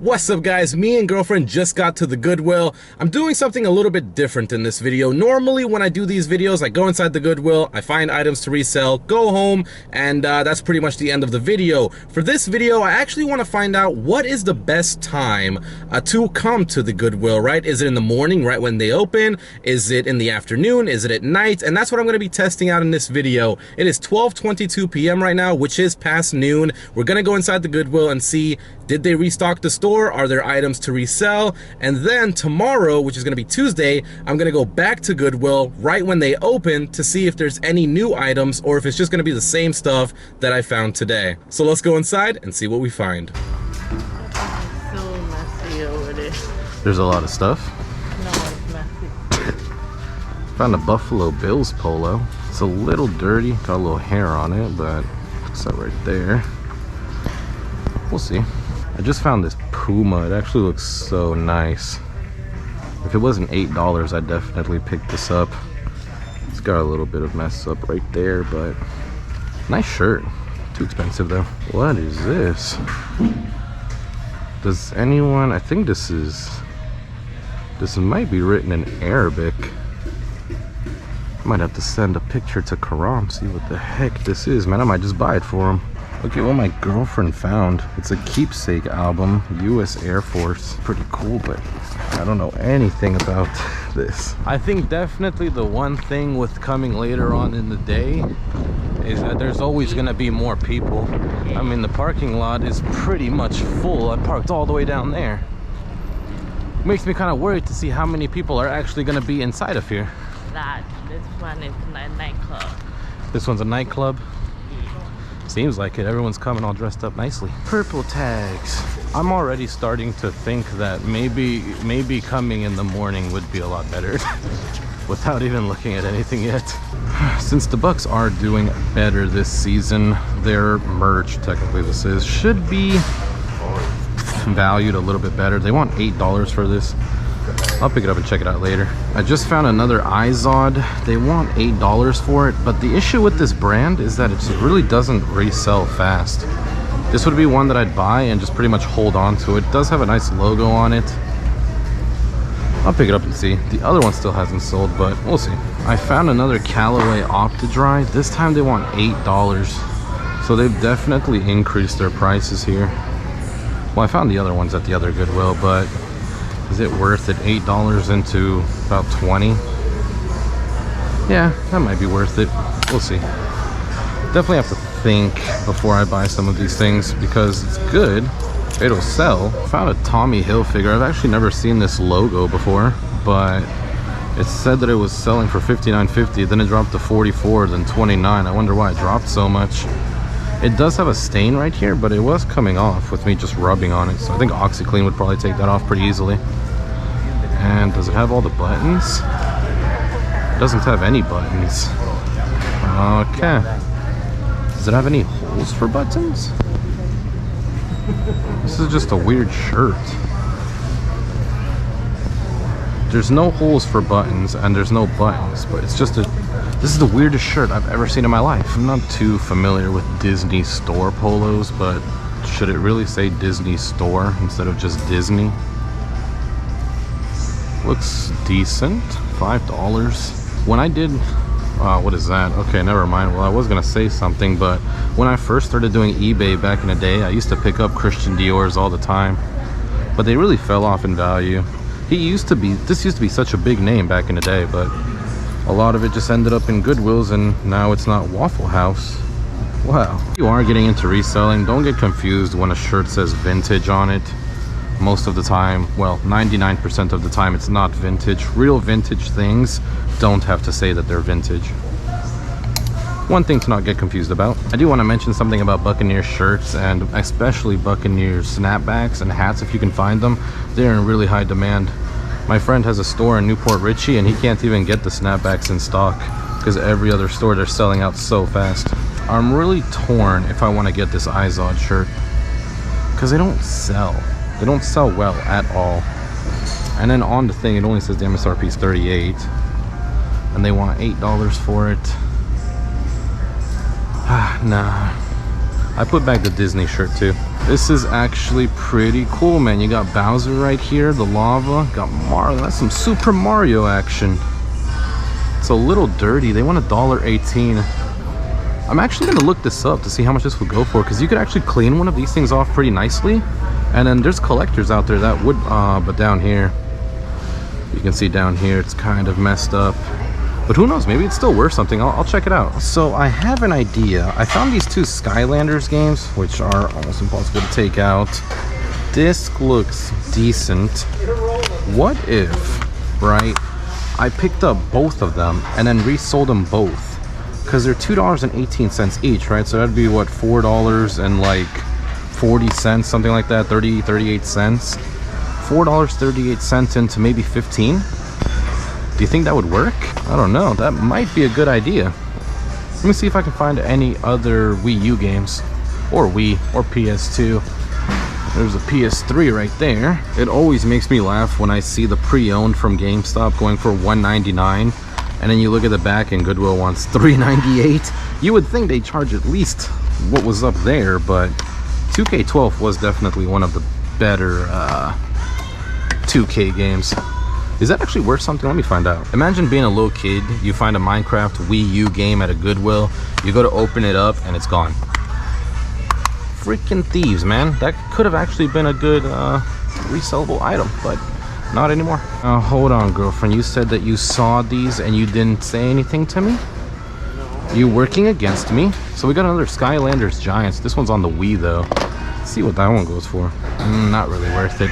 What's up guys, me and girlfriend just got to the Goodwill. I'm doing something a little bit different in this video. Normally when I do these videos, I go inside the Goodwill, I find items to resell, go home, and that's pretty much the end of the video. For this video, I actually want to find out what is the best time to come to the Goodwill, right? Is it in the morning, right when they open? Is it in the afternoon? Is it at night? And that's what I'm going to be testing out in this video. It is 12:22 p.m. right now, which is past noon. We're going to go inside the Goodwill and see, did they restock the store? Are there items to resell? And then tomorrow, which is going to be Tuesday, I'm going to go back to Goodwill right when they open to see if there's any new items or if it's just going to be the same stuff that I found today. So let's go inside and see what we find. So messy over there. There's a lot of stuff. No, it's messy. Found a Buffalo Bills polo. It's a little dirty, got a little hair on it, but looks like right there. We'll see. I just found this Puma. It actually looks so nice. If it wasn't $8, I'd definitely pick this up. It's got a little bit of mess up right there, but nice shirt. Too expensive though. What is this? Does anyone, I think this might be written in Arabic. Might have to send a picture to Karam, see what the heck this is. Man, I might just buy it for him. Look at what my girlfriend found. It's a keepsake album, US Air Force. Pretty cool, but I don't know anything about this. I think definitely the one thing with coming later on in the day is that there's always gonna be more people. I mean, the parking lot is pretty much full. I parked all the way down there. Makes me kind of worried to see how many people are actually gonna be inside of here. This one is a nightclub. This one's a nightclub? Seems like it. Everyone's coming all dressed up nicely. Purple tags. I'm already starting to think that maybe coming in the morning would be a lot better without even looking at anything yet. Since the Bucks are doing better this season, their merch, technically this is, should be valued a little bit better. They want $8 for this. I'll pick it up and check it out later. I just found another iZod. They want $8 for it, but the issue with this brand is that it just really doesn't resell fast. This would be one that I'd buy and just pretty much hold on to. It does have a nice logo on it. I'll pick it up and see. The other one still hasn't sold, but we'll see. I found another Callaway Opti-Dry. This time they want $8. So they've definitely increased their prices here. Well, I found the other ones at the other Goodwill, but is it worth it? $8 into about 20? Yeah, that might be worth it. We'll see. Definitely have to think before I buy some of these things because it's good. It'll sell. Found a Tommy Hilfiger. I've actually never seen this logo before, but it said that it was selling for $59.50. Then it dropped to $44, then $29. I wonder why it dropped so much. It does have a stain right here, but it was coming off with me just rubbing on it. So I think OxyClean would probably take that off pretty easily. And does it have all the buttons? It doesn't have any buttons. Okay. Does it have any holes for buttons? This is just a weird shirt. There's no holes for buttons and there's no buttons, but it's just this is the weirdest shirt I've ever seen in my life. I'm not too familiar with Disney Store polos, but should it really say Disney Store instead of just Disney? Looks decent. $5. When I did, what is that? Okay, never mind. Well, I was gonna say something, but when I first started doing eBay back in the day, I used to pick up Christian Dior's all the time, but they really fell off in value. This used to be such a big name back in the day, but a lot of it just ended up in Goodwills and now it's not Waffle House. Wow. If you are getting into reselling, don't get confused when a shirt says vintage on it. Most of the time, well, 99% of the time, it's not vintage. Real vintage things don't have to say that they're vintage. One thing to not get confused about. I do want to mention something about Buccaneers shirts and especially Buccaneers snapbacks and hats if you can find them. They're in really high demand. My friend has a store in Newport Richie and he can't even get the snapbacks in stock because every other store they're selling out so fast. I'm really torn if I want to get this iZod shirt because they don't sell. They don't sell well at all. And then on the thing it only says the MSRP is $38 and they want $8 for it. Nah. I put back the Disney shirt too. This is actually pretty cool, man. You got Bowser right here, the lava. Got Mario. That's some Super Mario action. It's a little dirty. They want $1.18. I'm actually gonna look this up to see how much this would go for, because you could actually clean one of these things off pretty nicely. And then there's collectors out there that would, but down here, you can see down here, it's kind of messed up. But who knows, maybe it's still worth something. I'll check it out. So I have an idea. I found these two Skylanders games, which are almost impossible to take out. This looks decent. What if, right, I picked up both of them and then resold them both? Because they're $2.18 each, right? So that'd be what, $4 and like 40 cents, something like that, 38 cents. $4.38 into maybe 15. Do you think that would work? I don't know. That might be a good idea. Let me see if I can find any other Wii U games, or Wii, or PS2. There's a PS3 right there. It always makes me laugh when I see the pre-owned from GameStop going for $199, and then you look at the back and Goodwill wants $398. You would think they charge at least what was up there, but 2K12 was definitely one of the better 2K games. Is that actually worth something? Let me find out. Imagine being a little kid, you find a Minecraft Wii U game at a Goodwill, you go to open it up and it's gone. Freaking thieves, man. That could have actually been a good resellable item, but not anymore. Hold on, girlfriend. You said that you saw these and you didn't say anything to me? You're working against me. So we got another Skylanders Giants. This one's on the Wii though. Let's see what that one goes for. Not really worth it.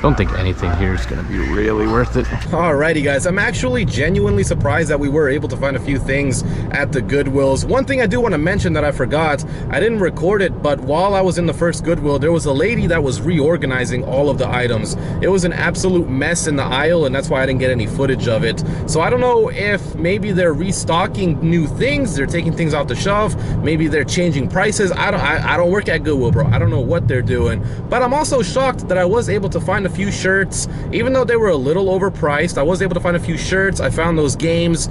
Don't think anything here is gonna be really worth it. Alrighty guys, I'm actually genuinely surprised that we were able to find a few things at the Goodwills. One thing I do want to mention that I forgot, I didn't record it, but while I was in the first Goodwill, there was a lady that was reorganizing all of the items. It was an absolute mess in the aisle, and that's why I didn't get any footage of it. So I don't know if maybe they're restocking new things, they're taking things off the shelf, maybe they're changing prices. I don't work at Goodwill, bro. I don't know what they're doing. But I'm also shocked that I was able to find a few shirts, even though they were a little overpriced. I was able to find a few shirts. I found those games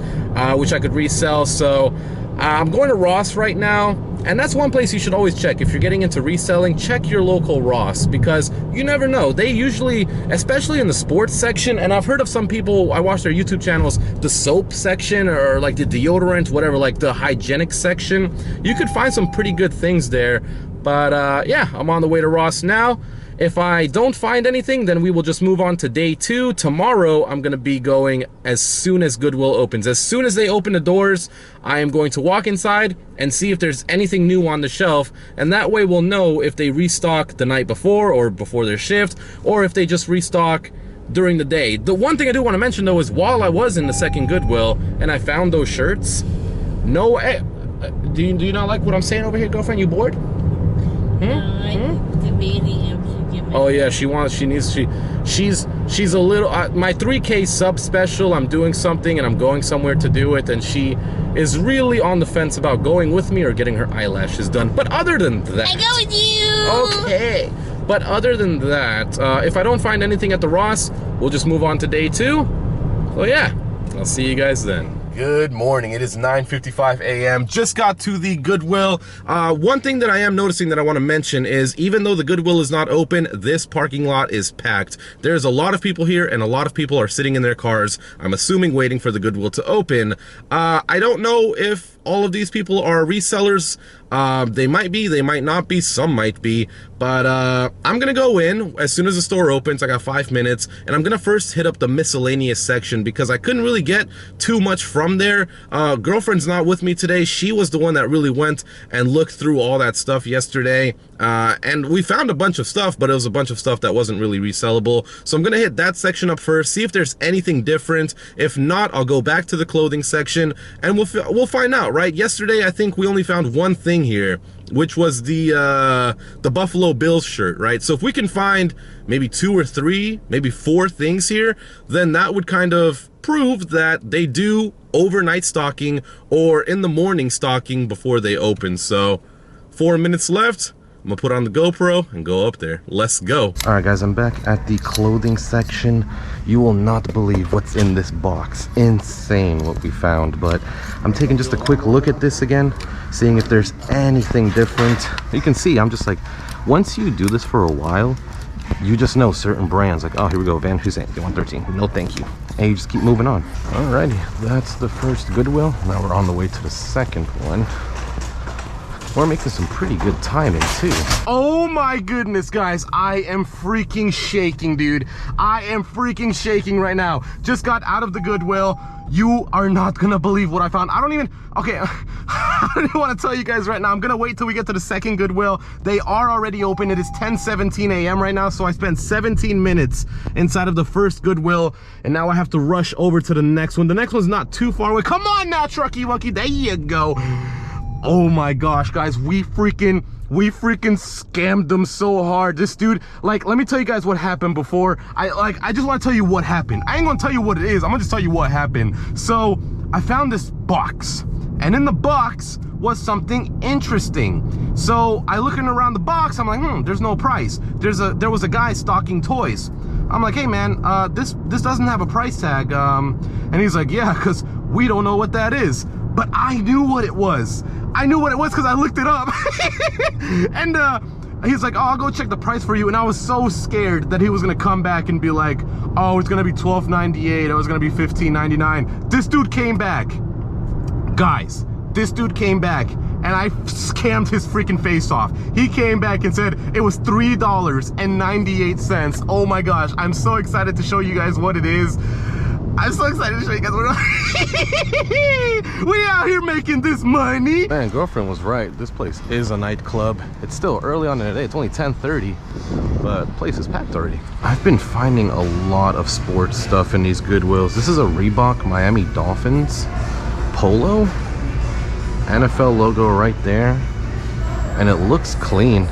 which I could resell. So I'm going to Ross right now, and that's one place you should always check if you're getting into reselling. Check your local Ross, because you never know. They usually, especially in the sports section, and I've heard of some people, I watch their YouTube channels, the soap section or like the deodorant, whatever, like the hygienic section, you could find some pretty good things there. But yeah, I'm on the way to Ross now. If I don't find anything, then we will just move on to day 2. Tomorrow, I'm gonna be going as soon as Goodwill opens. As soon as they open the doors, I am going to walk inside and see if there's anything new on the shelf, and that way we'll know if they restock the night before or before their shift, or if they just restock during the day. The one thing I do want to mention though is while I was in the second Goodwill and I found those shirts, no, do you not like what I'm saying over here, girlfriend? You bored? I'm debating if she give me. Oh yeah, she's a little, my 3K sub special, I'm doing something and I'm going somewhere to do it, and she is really on the fence about going with me or getting her eyelashes done. But other than that, I go with you. Okay. But other than that, if I don't find anything at the Ross, we'll just move on to day 2. So yeah, I'll see you guys then. Good morning. It is 9:55 a.m. Just got to the Goodwill. One thing that I am noticing that I want to mention is, even though the Goodwill is not open, this parking lot is packed. There's a lot of people here, and a lot of people are sitting in their cars, I'm assuming waiting for the Goodwill to open. I don't know if all of these people are resellers. They might be, they might not be, some might be, but I'm gonna go in as soon as the store opens. I got 5 minutes, and I'm gonna first hit up the miscellaneous section because I couldn't really get too much from there. Girlfriend's not with me today. She was the one that really went and looked through all that stuff yesterday, and we found a bunch of stuff, but it was a bunch of stuff that wasn't really resellable. So I'm gonna hit that section up first, see if there's anything different. If not, I'll go back to the clothing section and we'll find out, right? Yesterday I think we only found one thing here, which was the Buffalo Bills shirt, right? So if we can find maybe 2 or 3, maybe 4 things here, then that would kind of prove that they do overnight stocking or in the morning stocking before they open. So 4 minutes left. I'm gonna put on the GoPro and go up there. Let's go. All right, guys, I'm back at the clothing section. You will not believe what's in this box. Insane what we found, but I'm taking just a quick look at this again, seeing if there's anything different. You can see I'm just like, Once you do this for a while, you just know certain brands, like, oh, here we go, Van Heusen, they want 13. No, thank you. And you just keep moving on. Alrighty, that's the first Goodwill. Now we're on the way to the second one. We're making some pretty good timing too. Oh my goodness, guys. I am freaking shaking, dude. I am freaking shaking right now. Just got out of the Goodwill. You are not gonna believe what I found. I don't even, okay, I don't even want to tell you guys right now. I'm gonna wait till we get to the second Goodwill. They are already open. It is 10:17 a.m. right now, so I spent 17 minutes inside of the first Goodwill, and now I have to rush over to the next one. The next one's not too far away. Come on now, Trucky Monkey, there you go. Oh my gosh, guys, we freaking scammed them so hard. This dude, like, let me tell you guys what happened before. I just want to tell you what happened. I ain't gonna tell you what it is. I'm gonna just tell you what happened. So I found this box, and in the box was something interesting. So I looking around the box, I'm like, there's no price. There was a guy stocking toys. I'm like, hey man, this doesn't have a price tag. And he's like, yeah, because we don't know what that is. But I knew what it was. I knew what it was because I looked it up. And he's like, oh, I'll go check the price for you. And I was so scared that he was gonna come back and be like, oh, it's gonna be $12.98, or it's gonna be $15.99. This dude came back. Guys, this dude came back, and I scammed his freaking face off. He came back and said it was $3.98. Oh my gosh, I'm so excited to show you guys what it is. I'm so excited to show you guys what we out here making this money. Man, girlfriend was right. This place is a nightclub. It's still early on in the day. It's only 10:30, but the place is packed already. I've been finding a lot of sports stuff in these Goodwills. This is a Reebok Miami Dolphins Polo. NFL logo right there. And it looks clean.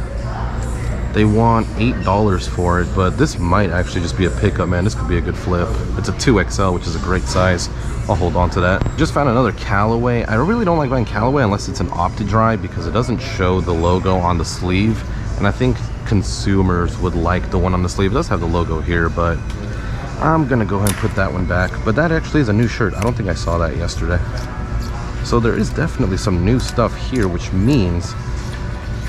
They want $8 for it, but this might actually just be a pickup, man. This could be a good flip. It's a 2XL, which is a great size. I'll hold on to that. Just found another Callaway. I really don't like buying Callaway unless it's an Opti-Dry because it doesn't show the logo on the sleeve. And I think consumers would like the one on the sleeve. It does have the logo here, but I'm gonna go ahead and put that one back. But that actually is a new shirt. I don't think I saw that yesterday. So there is definitely some new stuff here, which means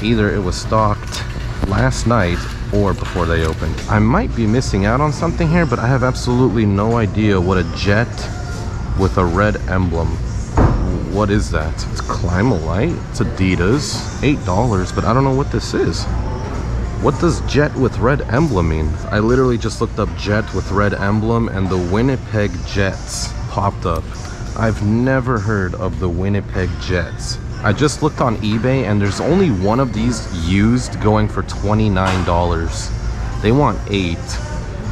either it was stocked last night or before they opened. I might be missing out on something here, but I have absolutely no idea what a jet with a red emblem. What is that? It's Climalite. It's Adidas. $8, but I don't know what this is. What does jet with red emblem mean? I literally just looked up jet with red emblem and the Winnipeg Jets popped up. I've never heard of the Winnipeg Jets. I just looked on eBay and there's only one of these used going for $29. They want 8.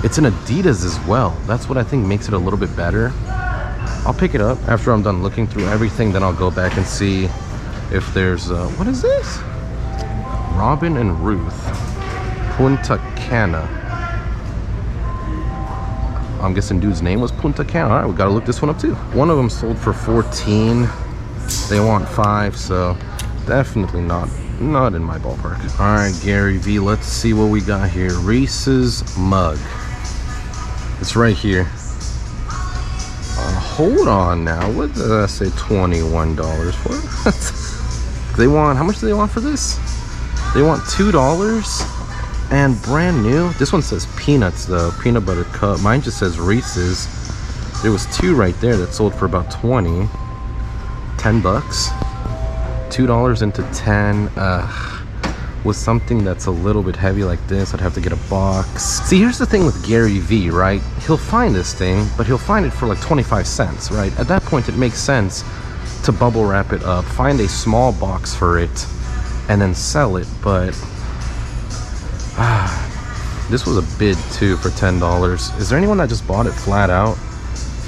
It's an Adidas as well. That's what I think makes it a little bit better. I'll pick it up after I'm done looking through everything. Then I'll go back and see if there's what is this? Robin and Ruth Punta Cana. I'm guessing dude's name was Punta Cana. All right, we gotta look this one up too. One of them sold for 14. They want 5, so definitely not in my ballpark. All right, Gary V, let's see what we got here. Reese's mug. It's right here. Hold on now. What did I say? $21 for it? They want, how much do they want for this? They want $2 and brand new. This one says peanuts though, peanut butter cup. Mine just says Reese's. There was 2 right there that sold for about 20. $10. $2 into 10. With something that's a little bit heavy like this, I'd have to get a box. See, here's the thing with Gary V, right? He'll find this thing, but he'll find it for like 25 cents, right? At that point, it makes sense to bubble wrap it up, find a small box for it, and then sell it. But this was a bid too for $10. Is there anyone that just bought it flat out?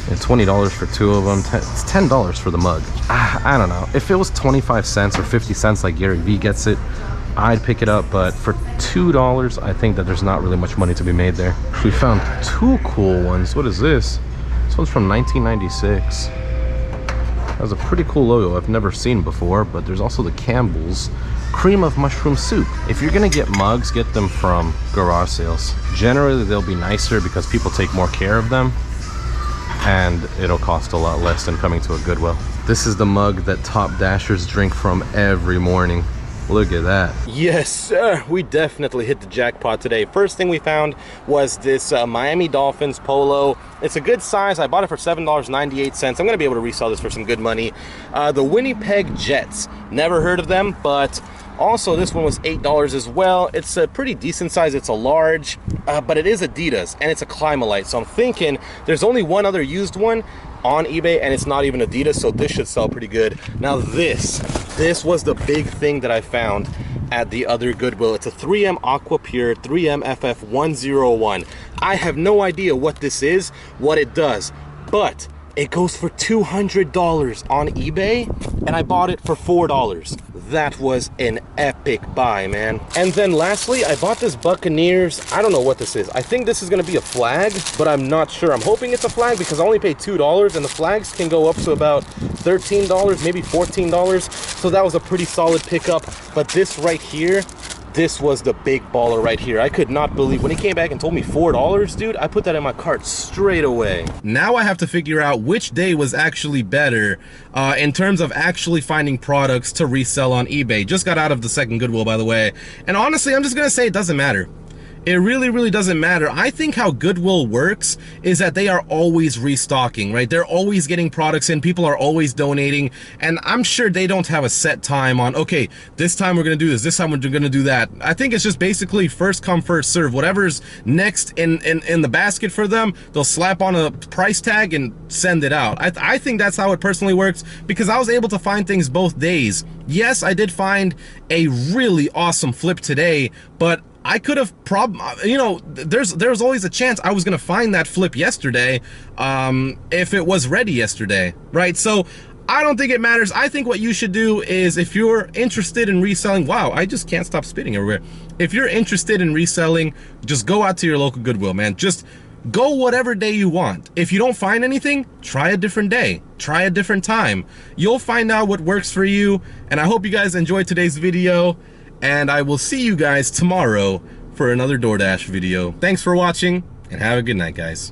And $20 for 2 of them. It's $10 for the mug. I don't know. If it was 25 cents or 50 cents like Gary V gets it, I'd pick it up. But for $2, I think that there's not really much money to be made there. We found 2 cool ones. What is this? This one's from 1996. Has a pretty cool logo I've never seen before. But there's also the Campbell's cream of mushroom soup. If you're gonna get mugs, get them from garage sales. Generally, they'll be nicer because people take more care of them. And it'll cost a lot less than coming to a Goodwill. This is the mug that top dashers drink from every morning. Look at that. Yes, sir. We definitely hit the jackpot today. First thing we found was this Miami Dolphins Polo. It's a good size. I bought it for $7.98. I'm going to be able to resell this for some good money. The Winnipeg Jets. Never heard of them, but also this one was $8 as well. It's a pretty decent size. It's a large, but it is Adidas, and it's a Climalite. So I'm thinking there's only one other used one on eBay, and it's not even Adidas, so this should sell pretty good. Now this was the big thing that I found at the other Goodwill. It's a 3M Aqua Pure 3M FF 101. I have no idea what this is, what it does, but it goes for $200 on eBay, and I bought it for $4. That was an epic buy, man. And then lastly, I bought this Buccaneers. I don't know what this is. I think this is gonna be a flag, but I'm not sure. I'm hoping it's a flag because I only paid $2, and the flags can go up to about $13, maybe $14. So that was a pretty solid pickup. But this right here, this was the big baller right here. I could not believe when he came back and told me $4, dude. I put that in my cart straight away. Now I have to figure out which day was actually better in terms of actually finding products to resell on eBay. Just got out of the second Goodwill, by the way. And honestly, I'm just gonna say it doesn't matter. It really doesn't matter. I think how Goodwill works is that they are always restocking, right? They're always getting products in, people are always donating, and I'm sure they don't have a set time on, okay, this time we're gonna do this time we're gonna do that. I think it's just basically first come, first serve. Whatever's next in the basket for them, they'll slap on a price tag and send it out. I think that's how it personally works, because I was able to find things both days. Yes, I did find a really awesome flip today, but I could have you know, there's always a chance I was gonna find that flip yesterday if it was ready yesterday, right? So I don't think it matters. I think what you should do is, if you're interested in reselling, wow, I just can't stop spitting everywhere. If you're interested in reselling, just go out to your local Goodwill, man. Just go whatever day you want. If you don't find anything, try a different day, try a different time. You'll find out what works for you. And I hope you guys enjoyed today's video, and I will see you guys tomorrow for another DoorDash video. Thanks for watching, and have a good night, guys.